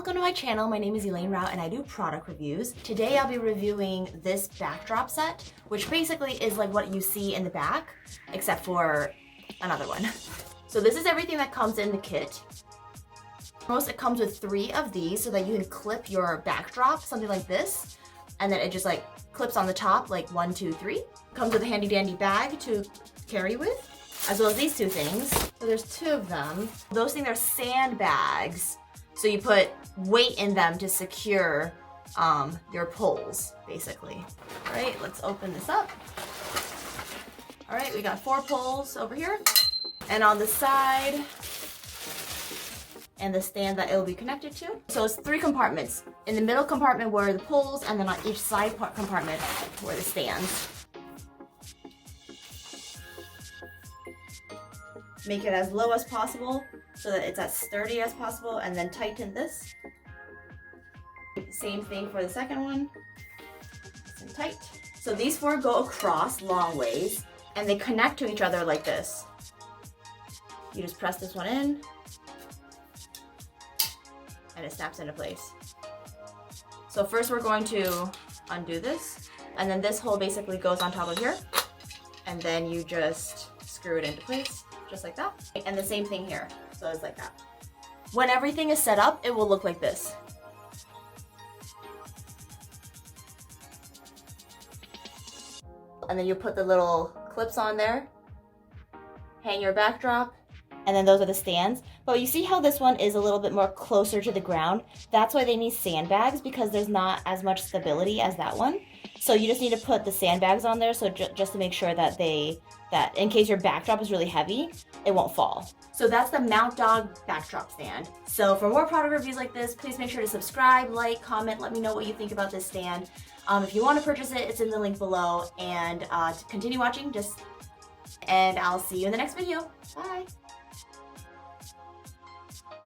welcome to my channel. My name is Elaine Rau and I do product reviews. Today I'll be reviewing this backdrop set, which basically is like what you see in the back, except for another one. So this is everything that comes in the kit. Most it comes with 3 of these so that you can clip your backdrop, something like this, and then it just like clips on the top like 1, 2, 3. Comes with a handy dandy bag to carry with, as well as these 2 things. So there's 2 of them. Those things are sandbags. So you put weight in them to secure your poles, basically. All right, let's open this up. All right, we got 4 poles over here. And on the side, and the stand that it will be connected to. So it's 3 compartments. In the middle compartment were the poles, and then on each side compartment were the stands. Make it as low as possible so that it's as sturdy as possible, and then tighten this. Same thing for the second one. Nice and tight. So these 4 go across long ways, and they connect to each other like this. You just press this one in, and it snaps into place. So first we're going to undo this, and then this hole basically goes on top of here, and then you just screw it into place, just like that. And the same thing here, so it's like that. When everything is set up, it will look like this. And then you put the little clips on there, hang your backdrop, and then those are the stands. But you see how this one is a little bit more closer to the ground? That's why they need sandbags, because there's not as much stability as that one. So you just need to put the sandbags on there, so just to make sure that that in case your backdrop is really heavy, it won't fall. So that's the Mount Dog backdrop stand. So for more product reviews like this, please make sure to subscribe, like, comment, let me know what you think about this stand. If you want to purchase it, it's in the link below. And to continue watching, and I'll see you in the next video. Bye.